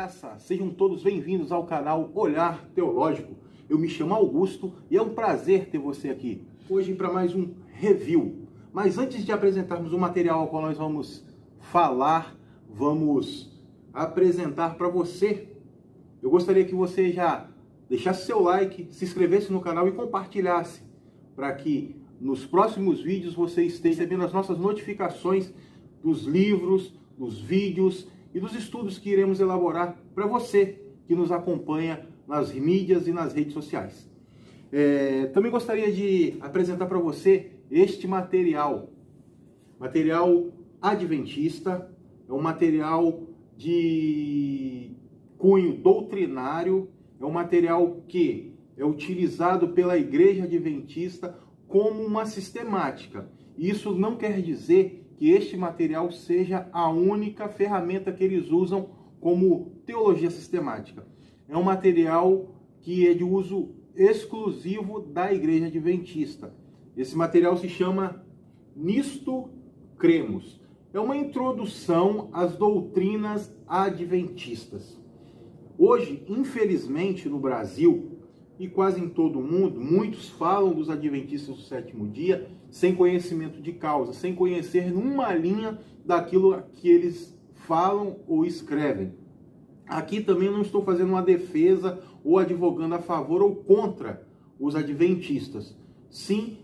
graça, sejam todos bem-vindos ao canal Olhar Teológico. Eu me chamo Augusto e é um prazer ter você aqui. Hoje para mais um review. Mas antes de apresentarmos o material ao qual nós vamos falar, vamos apresentar para você, eu gostaria que você já deixasse seu like, se inscrevesse no canal e compartilhasse, para que nos próximos vídeos você esteja recebendo as nossas notificações dos livros, dos vídeos e dos estudos que iremos elaborar para você que nos acompanha nas mídias e nas redes sociais. Também gostaria de apresentar para você este material adventista, é um material de cunho doutrinário, é um material que é utilizado pela Igreja Adventista como uma sistemática. Isso não quer dizer que este material seja a única ferramenta que eles usam como teologia sistemática. É um material que é de uso exclusivo da Igreja Adventista. Esse material se chama Nisto Cremos. É uma introdução às doutrinas adventistas. Hoje, infelizmente, no Brasil e quase em todo o mundo, muitos falam dos adventistas do sétimo dia sem conhecimento de causa, sem conhecer numa linha daquilo que eles falam ou escrevem. Aqui também não estou fazendo uma defesa ou advogando a favor ou contra os adventistas. Sim,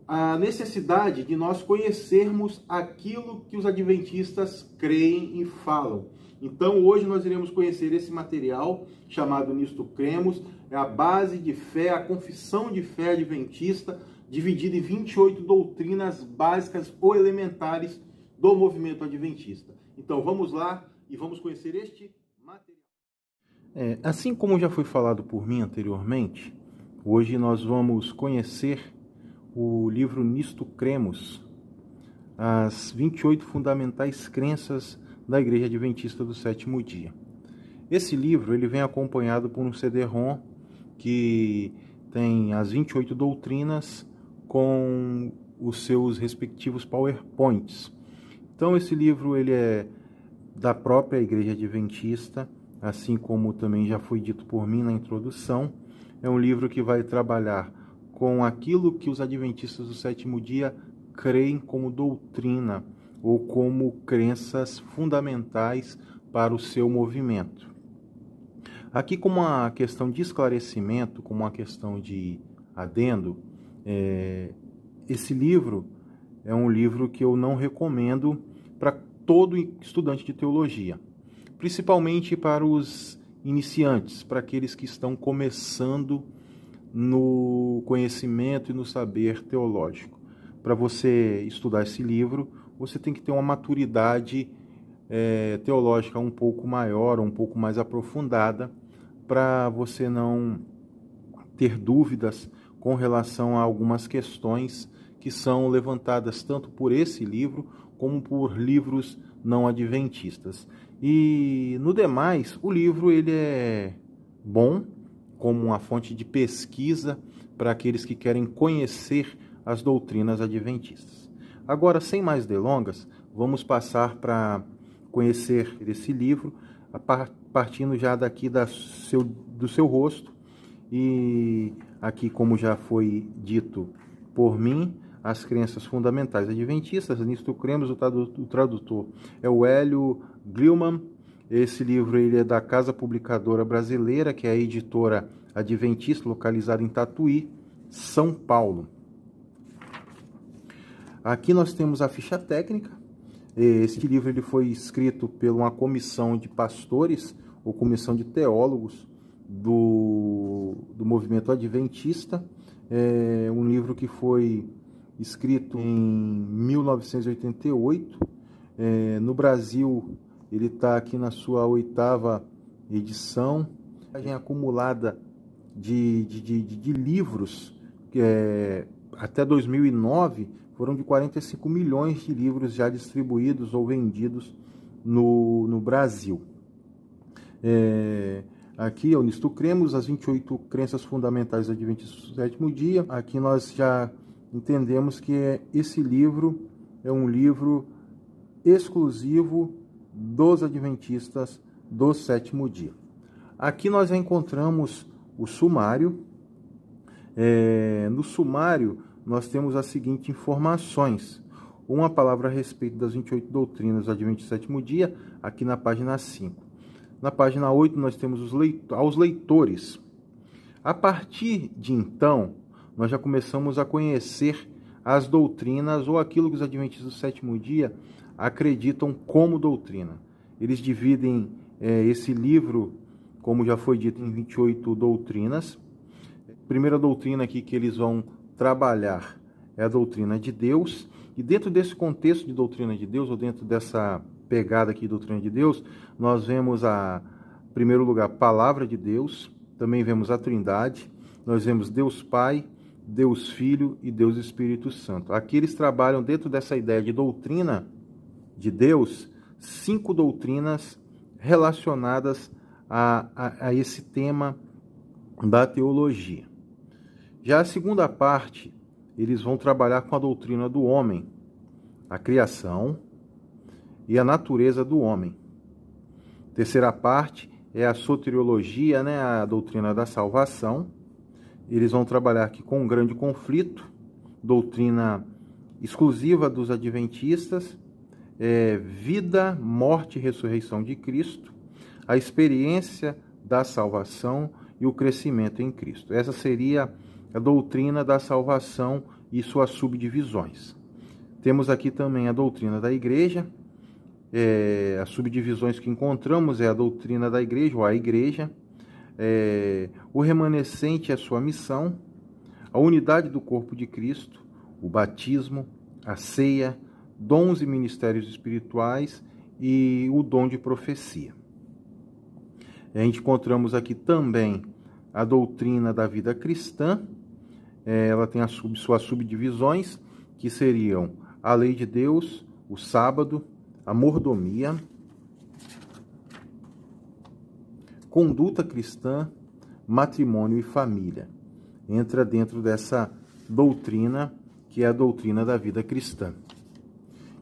a necessidade de nós conhecermos aquilo que os adventistas creem e falam. Então, hoje nós iremos conhecer esse material chamado Nisto Cremos, é a base de fé, a confissão de fé adventista, dividida em 28 doutrinas básicas ou elementares do movimento adventista. Então, vamos lá e vamos conhecer este material. Assim como já foi falado por mim anteriormente, hoje nós vamos conhecer o livro Nisto Cremos, as 28 fundamentais crenças da Igreja Adventista do Sétimo Dia. Esse livro ele vem acompanhado por um CD-ROM que tem as 28 doutrinas com os seus respectivos PowerPoints. Então esse livro ele é da própria Igreja Adventista, assim como também já foi dito por mim na introdução. É um livro que vai trabalhar com aquilo que os adventistas do sétimo dia creem como doutrina ou como crenças fundamentais para o seu movimento. Aqui, como uma questão de esclarecimento, como uma questão de adendo, esse livro é um livro que eu não recomendo para todo estudante de teologia, principalmente para os iniciantes, para aqueles que estão começando no conhecimento e no saber teológico. Para você estudar esse livro, você tem que ter uma maturidade teológica um pouco maior, um pouco mais aprofundada, para você não ter dúvidas com relação a algumas questões que são levantadas tanto por esse livro como por livros não adventistas. E no demais, o livro ele é bom como uma fonte de pesquisa para aqueles que querem conhecer as doutrinas adventistas. Agora, sem mais delongas, vamos passar para conhecer esse livro, partindo já daqui do seu rosto. E aqui, como já foi dito por mim, as crenças fundamentais adventistas, Nisto Cremos, o tradutor é o Hélio Glillman. Esse livro ele é da Casa Publicadora Brasileira, que é a editora adventista, localizada em Tatuí, São Paulo. Aqui nós temos a ficha técnica. Esse livro ele foi escrito por uma comissão de pastores ou comissão de teólogos do movimento adventista. É um livro que foi escrito em 1988. No Brasil, ele está aqui na sua 8ª edição. A gente acumulada de livros, até 2009, foram de 45 milhões de livros já distribuídos ou vendidos no Brasil. Aqui é o Nisto Cremos, as 28 crenças fundamentais adventistas do sétimo dia. Aqui nós já entendemos que esse livro é um livro exclusivo dos adventistas do sétimo dia. Aqui nós encontramos o sumário. No sumário, nós temos as seguintes informações. Uma palavra a respeito das 28 doutrinas adventista do sétimo dia, aqui na página 5. Na página 8, nós temos aos leitores. A partir de então, nós já começamos a conhecer as doutrinas ou aquilo que os adventistas do sétimo dia acreditam como doutrina. Eles dividem esse livro, como já foi dito, em 28 doutrinas. A primeira doutrina aqui que eles vão trabalhar é a doutrina de Deus. E dentro desse contexto de doutrina de Deus, ou dentro dessa pegada aqui de doutrina de Deus, nós vemos em primeiro lugar, a palavra de Deus, também vemos a Trindade, nós vemos Deus Pai, Deus Filho e Deus Espírito Santo. Aqui eles trabalham dentro dessa ideia de doutrina de Deus, 5 doutrinas relacionadas a esse tema da teologia. Já a segunda parte, eles vão trabalhar com a doutrina do homem, a criação e a natureza do homem. Terceira parte é a soteriologia, a doutrina da salvação. Eles vão trabalhar aqui com um grande conflito, doutrina exclusiva dos adventistas, vida, morte e ressurreição de Cristo, a experiência da salvação e o crescimento em Cristo. Essa seria a doutrina da salvação e suas subdivisões. Temos aqui também a doutrina da igreja. As subdivisões que encontramos é a doutrina da igreja, ou a igreja, o remanescente e a sua missão, a unidade do corpo de Cristo, o batismo, a ceia, dons e ministérios espirituais e o dom de profecia. A gente encontramos aqui também a doutrina da vida cristã. Ela tem suas subdivisões, que seriam a lei de Deus, o sábado, a mordomia, conduta cristã, matrimônio e família. Entra dentro dessa doutrina, que é a doutrina da vida cristã.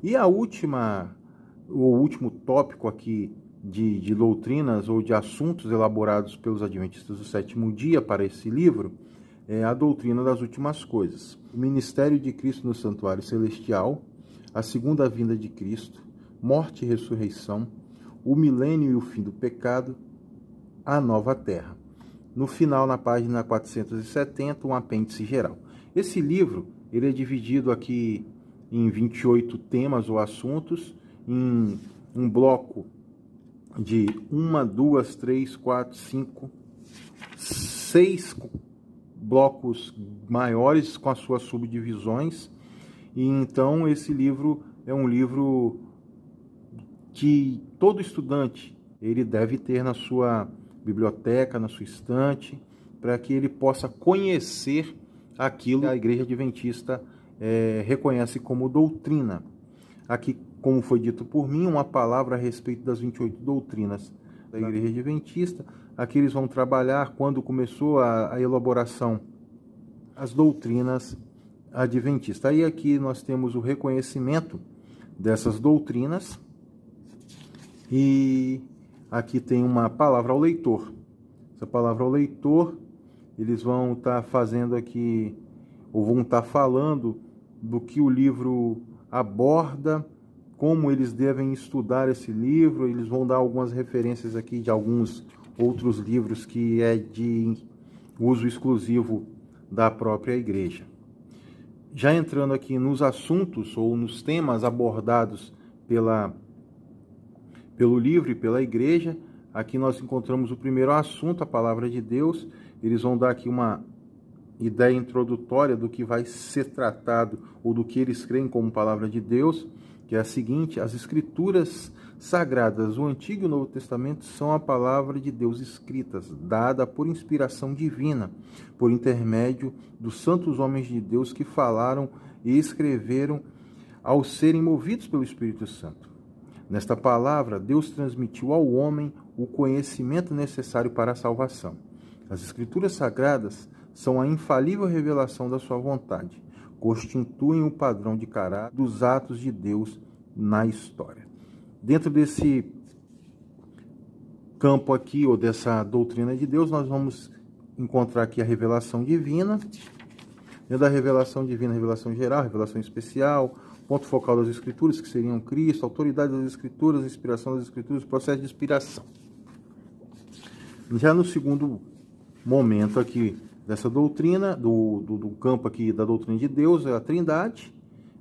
E o último tópico aqui de doutrinas ou de assuntos elaborados pelos adventistas do sétimo dia para esse livro é a doutrina das últimas coisas. O ministério de Cristo no santuário celestial, a segunda vinda de Cristo, morte e ressurreição, o milênio e o fim do pecado, a nova terra. No final, na página 470, um apêndice geral. Esse livro ele é dividido aqui em 28 temas ou assuntos, em um bloco de 1, 2, 3, 4, 5, 6 blocos maiores com as suas subdivisões. E então esse livro é um livro que todo estudante ele deve ter na sua biblioteca, na sua estante, para que ele possa conhecer aquilo que a Igreja Adventista reconhece como doutrina. Aqui, como foi dito por mim, uma palavra a respeito das 28 doutrinas da Igreja Adventista. Aqui eles vão trabalhar quando começou a elaboração as doutrinas adventistas. Aí aqui nós temos o reconhecimento dessas doutrinas e aqui tem uma palavra ao leitor. Essa palavra ao leitor, eles vão estar fazendo aqui, ou vão estar falando do que o livro aborda, como eles devem estudar esse livro. Eles vão dar algumas referências aqui de alguns outros livros que é de uso exclusivo da própria igreja. Já entrando aqui nos assuntos ou nos temas abordados pelo livro e pela igreja, aqui nós encontramos o primeiro assunto, a palavra de Deus. Eles vão dar aqui uma ideia introdutória do que vai ser tratado ou do que eles creem como palavra de Deus, que é a seguinte: as escrituras sagradas, o Antigo e o Novo Testamento, são a palavra de Deus escritas, dada por inspiração divina, por intermédio dos santos homens de Deus que falaram e escreveram ao serem movidos pelo Espírito Santo. Nesta palavra, Deus transmitiu ao homem o conhecimento necessário para a salvação. As escrituras sagradas são a infalível revelação da sua vontade, constituem o padrão de caráter dos atos de Deus na história. Dentro campo aqui, ou dessa doutrina de Deus, nós vamos encontrar aqui a revelação divina. Dentro da revelação divina, revelação geral, revelação especial, ponto focal das Escrituras, que seriam Cristo, autoridade das Escrituras, inspiração das Escrituras, processo de inspiração. Já no segundo momento aqui dessa doutrina, do campo aqui da doutrina de Deus, é a Trindade.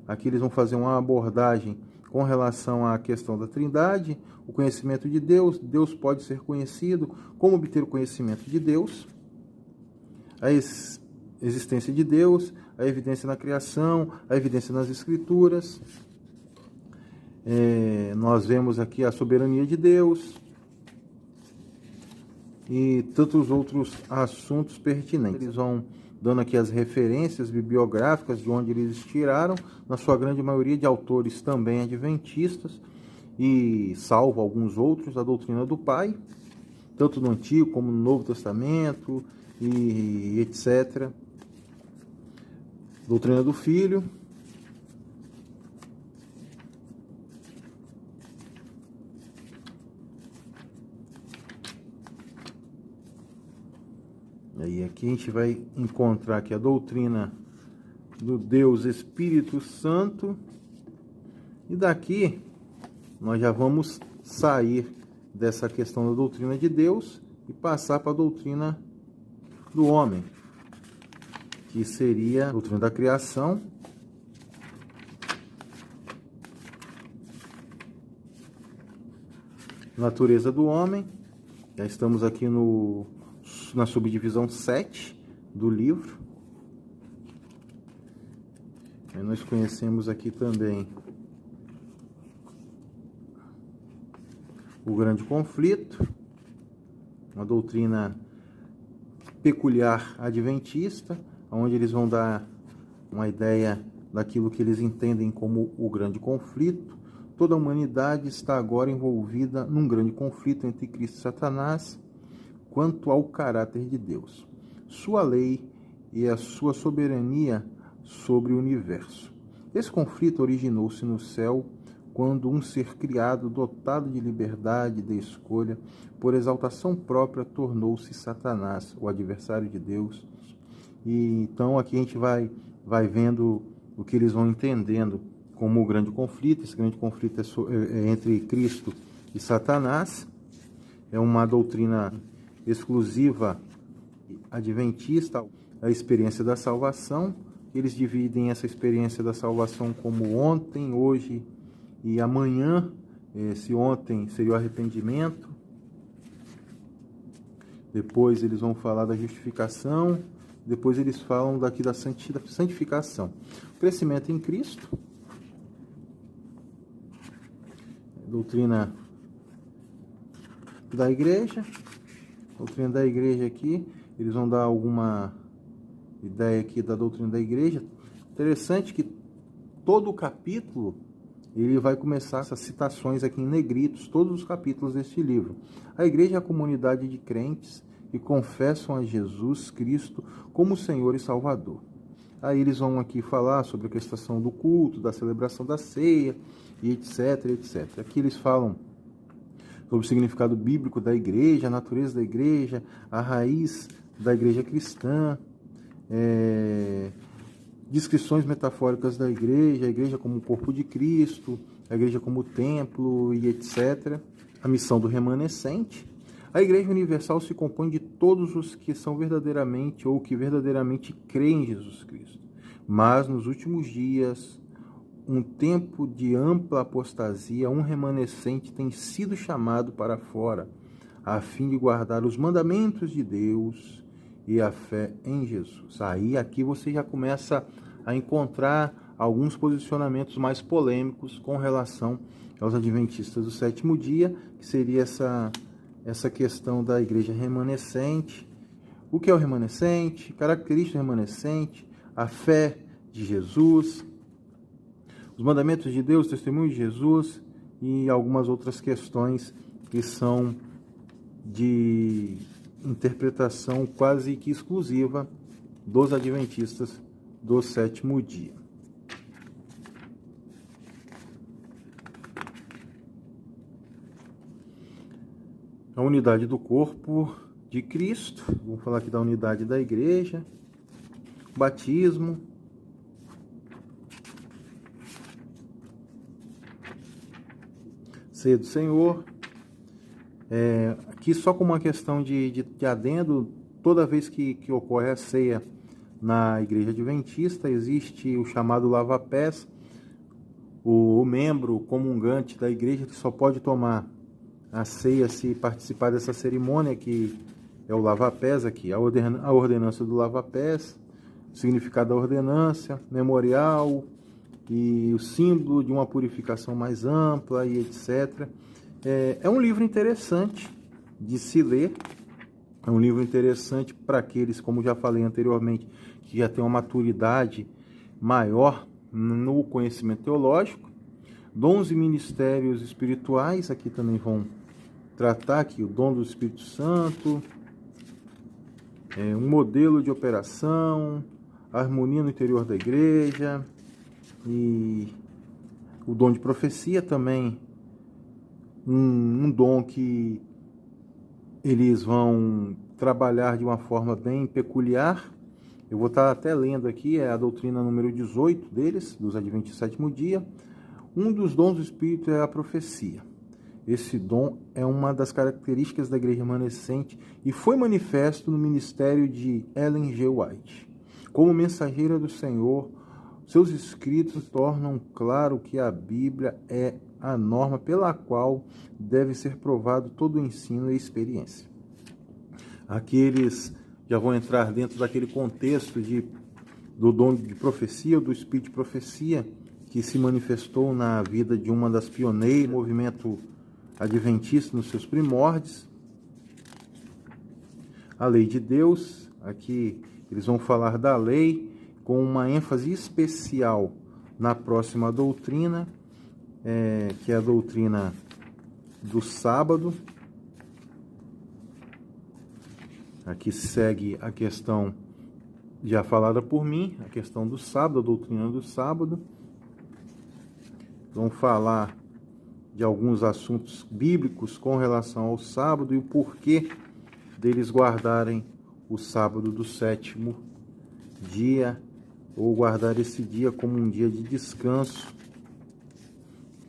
Aqui eles vão fazer uma abordagem com relação à questão da Trindade, o conhecimento de Deus, Deus pode ser conhecido, como obter o conhecimento de Deus, a existência de Deus, a evidência na criação, a evidência nas Escrituras. Nós vemos aqui a soberania de Deus e tantos outros assuntos pertinentes. Eles vão dando aqui as referências bibliográficas de onde eles tiraram, na sua grande maioria de autores também adventistas, e salvo alguns outros, a doutrina do Pai, tanto no Antigo como no Novo Testamento, e etc. Doutrina do Filho. E aqui a gente vai encontrar aqui a doutrina do Deus Espírito Santo. E daqui nós já vamos sair dessa questão da doutrina de Deus e passar para a doutrina do homem, que seria a doutrina da criação. Natureza do homem. Já estamos aqui na subdivisão 7 do livro. Aí nós conhecemos aqui também o grande conflito, uma doutrina peculiar adventista, onde eles vão dar uma ideia daquilo que eles entendem como o grande conflito. Toda a humanidade está agora envolvida num grande conflito entre Cristo e Satanás quanto ao caráter de Deus, sua lei e a sua soberania sobre o universo. Esse conflito originou-se no céu quando um ser criado, dotado de liberdade de escolha, por exaltação própria, tornou-se Satanás, o adversário de Deus. E então aqui a gente vai vendo o que eles vão entendendo como o grande conflito. Esse grande conflito é entre Cristo e Satanás. É uma doutrina exclusiva adventista, a experiência da salvação. Eles dividem essa experiência da salvação como ontem, hoje e amanhã. Esse ontem seria o arrependimento. Depois eles vão falar da justificação. Depois eles falam daqui da santificação. Crescimento em Cristo. Doutrina da igreja. Doutrina da igreja aqui. Eles vão dar alguma ideia aqui da doutrina da igreja. Interessante que todo o capítulo ele vai começar essas citações aqui em negritos, todos os capítulos deste livro. A igreja é a comunidade de crentes que confessam a Jesus Cristo como Senhor e Salvador. Aí eles vão aqui falar sobre a questão do culto, da celebração da ceia, e etc, etc. Aqui eles falam sobre o significado bíblico da igreja, a natureza da igreja, a raiz da igreja cristã, descrições metafóricas da igreja, a igreja como o corpo de Cristo, a igreja como o templo e etc. A missão do remanescente. A igreja universal se compõe de todos os que são verdadeiramente ou que verdadeiramente creem em Jesus Cristo. Mas nos últimos dias, um tempo de ampla apostasia, um remanescente tem sido chamado para fora, a fim de guardar os mandamentos de Deus e a fé em Jesus. Aí aqui você já começa a encontrar alguns posicionamentos mais polêmicos com relação aos adventistas do sétimo dia, que seria essa questão da igreja remanescente. O que é o remanescente? Característica do remanescente, a fé de Jesus, os mandamentos de Deus, o testemunho de Jesus e algumas outras questões que são de interpretação quase que exclusiva dos adventistas do sétimo dia. A unidade do corpo de Cristo, vamos falar aqui da unidade da igreja, batismo, ceia do Senhor. Aqui só como uma questão de adendo, toda vez que ocorre a ceia na igreja adventista, existe o chamado lava-pés. O membro comungante da igreja que só pode tomar a ceia se participar dessa cerimônia, que é o lava-pés aqui, a ordenança do lava-pés, o significado da ordenança, memorial e o símbolo de uma purificação mais ampla e etc. É um livro interessante de se ler, é um livro interessante para aqueles, como já falei anteriormente, que já têm uma maturidade maior no conhecimento teológico. Dons e ministérios espirituais, aqui também vão tratar aqui o dom do Espírito Santo, um modelo de operação, a harmonia no interior da igreja, e o dom de profecia também, um dom que eles vão trabalhar de uma forma bem peculiar. Eu vou estar até lendo aqui, é a doutrina número 18 deles, dos Adventistas do Sétimo Dia. Um dos dons do Espírito é a profecia. Esse dom é uma das características da igreja remanescente e foi manifesto no ministério de Ellen G. White. Como mensageira do Senhor, seus escritos tornam claro que a Bíblia é a norma pela qual deve ser provado todo o ensino e experiência. Aqui eles já vão entrar dentro daquele contexto do dom de profecia, do espírito de profecia, que se manifestou na vida de uma das pioneiras do movimento adventista nos seus primórdios. A lei de Deus, aqui eles vão falar da lei com uma ênfase especial na próxima doutrina, que é a doutrina do sábado. Aqui segue a questão já falada por mim, a questão do sábado, a doutrina do sábado. Vamos falar de alguns assuntos bíblicos com relação ao sábado e o porquê deles guardarem o sábado do sétimo dia, ou guardar esse dia como um dia de descanso,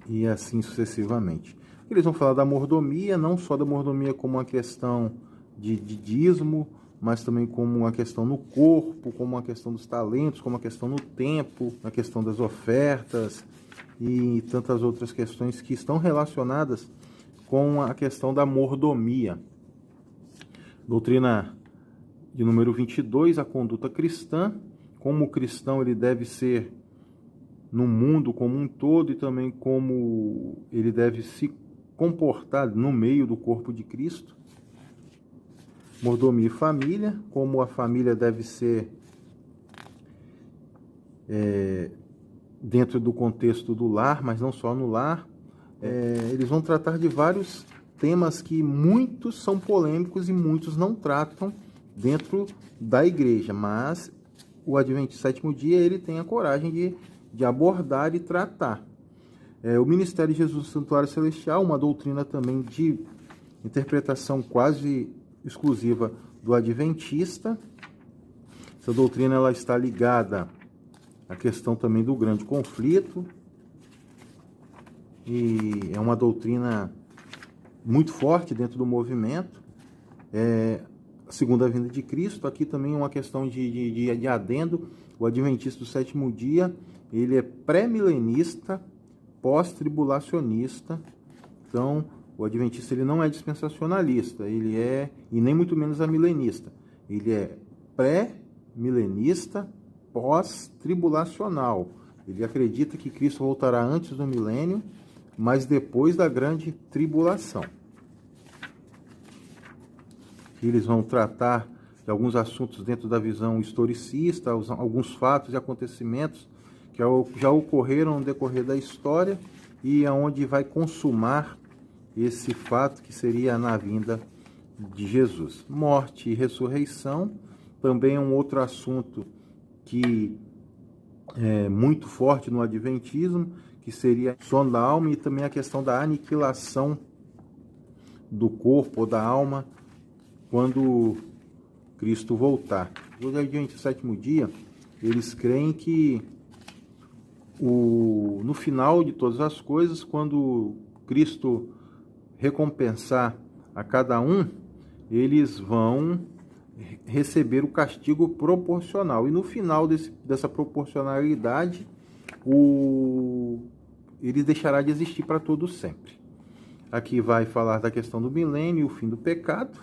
e assim sucessivamente. Eles vão falar da mordomia, não só da mordomia como uma questão de dízimo, mas também como uma questão no corpo, como uma questão dos talentos, como uma questão no tempo, a questão das ofertas e tantas outras questões que estão relacionadas com a questão da mordomia. Doutrina de número 22, a conduta cristã, como o cristão ele deve ser no mundo como um todo e também como ele deve se comportar no meio do corpo de Cristo. Mordomia e família, como a família deve ser dentro do contexto do lar, mas não só no lar. Eles vão tratar de vários temas que muitos são polêmicos e muitos não tratam dentro da igreja, mas o Adventista Sétimo Dia ele tem a coragem de abordar e tratar. O Ministério de Jesus do Santuário Celestial, uma doutrina também de interpretação quase exclusiva do Adventista. Essa doutrina ela está ligada à questão também do grande conflito, e é uma doutrina muito forte dentro do movimento. A segunda vinda de Cristo, aqui também é uma questão de adendo. O Adventista do Sétimo Dia, ele é pré-milenista, pós-tribulacionista. Então, o Adventista ele não é dispensacionalista, ele e nem muito menos amilenista. Ele é pré-milenista, pós-tribulacional. Ele acredita que Cristo voltará antes do milênio, mas depois da grande tribulação. Eles vão tratar de alguns assuntos dentro da visão historicista, alguns fatos e acontecimentos que já ocorreram no decorrer da história e aonde vai consumar esse fato que seria na vinda de Jesus. Morte e ressurreição também é um outro assunto que é muito forte no Adventismo, que seria o sono da alma, e também a questão da aniquilação do corpo ou da alma quando Cristo voltar. Os Adventistas do sétimo dia, eles creem que no final de todas as coisas, quando Cristo recompensar a cada um, eles vão receber o castigo proporcional. E no final dessa proporcionalidade, ele deixará de existir para todos sempre. Aqui vai falar da questão do milênio e o fim do pecado.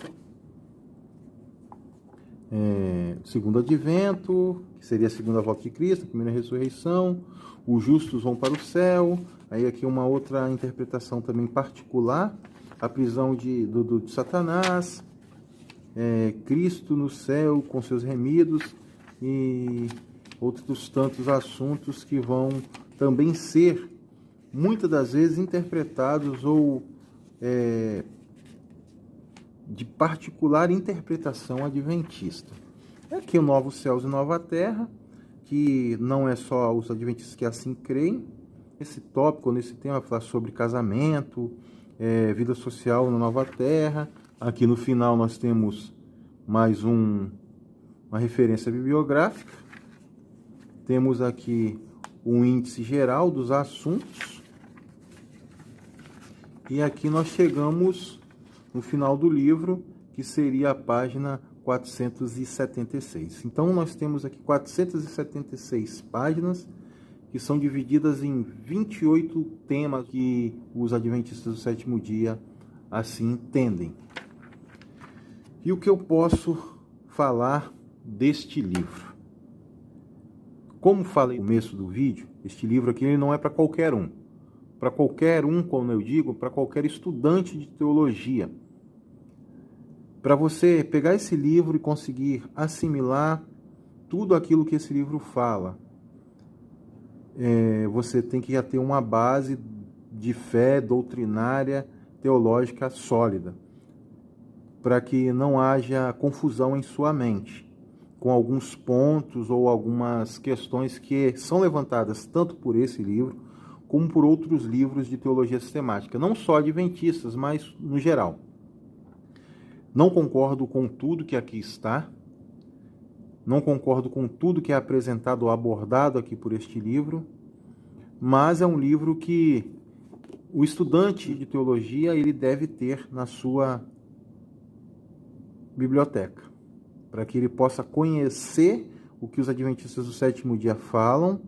Segundo advento, que seria a segunda volta de Cristo, a primeira ressurreição. Os justos vão para o céu. Aí aqui uma outra interpretação também particular. A prisão de Satanás. Cristo no céu com seus remidos. E outros tantos assuntos que vão também ser, muitas das vezes, interpretados ou de particular interpretação adventista. Aqui o Novo Céus e Nova Terra, que não é só os adventistas que assim creem. Esse tópico, nesse tema, vai falar sobre casamento, vida social na Nova Terra. Aqui no final nós temos mais uma referência bibliográfica. Temos aqui um índice geral dos assuntos. E aqui nós chegamos no final do livro, que seria a página 476. Então, nós temos aqui 476 páginas, que são divididas em 28 temas que os adventistas do sétimo dia assim entendem. E o que eu posso falar deste livro? Como falei no começo do vídeo, este livro aqui ele não é para qualquer um. Para qualquer um, como eu digo, para qualquer estudante de teologia. Para você pegar esse livro e conseguir assimilar tudo aquilo que esse livro fala, você tem que já ter uma base de fé doutrinária, teológica sólida, para que não haja confusão em sua mente com alguns pontos ou algumas questões que são levantadas tanto por esse livro como por outros livros de teologia sistemática, não só adventistas, mas no geral. Não concordo com tudo que aqui está, não concordo com tudo que é apresentado ou abordado aqui por este livro, mas é um livro que o estudante de teologia ele deve ter na sua biblioteca, para que ele possa conhecer o que os adventistas do sétimo dia falam,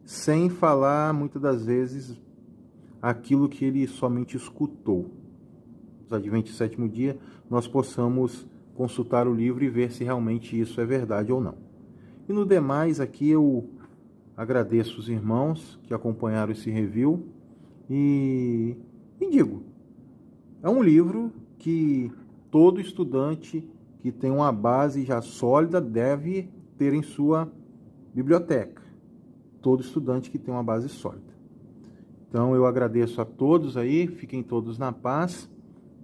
sem falar, muitas das vezes, aquilo que ele somente escutou. Os adventistas do sétimo dia, nós possamos consultar o livro e ver se realmente isso é verdade ou não. E no demais, aqui eu agradeço os irmãos que acompanharam esse review e digo, é um livro que todo estudante que tem uma base já sólida deve ter em sua biblioteca. Todo estudante que tem uma base sólida. Então eu agradeço a todos aí, fiquem todos na paz,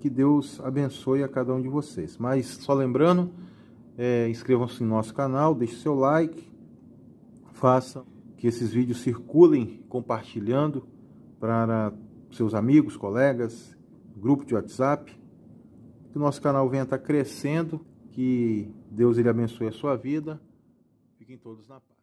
que Deus abençoe a cada um de vocês. Mas só lembrando, inscrevam-se no nosso canal, deixe seu like, façam que esses vídeos circulem compartilhando para seus amigos, colegas, grupo de WhatsApp, que o nosso canal venha estar crescendo, que Deus ele abençoe a sua vida. Fiquem todos na paz.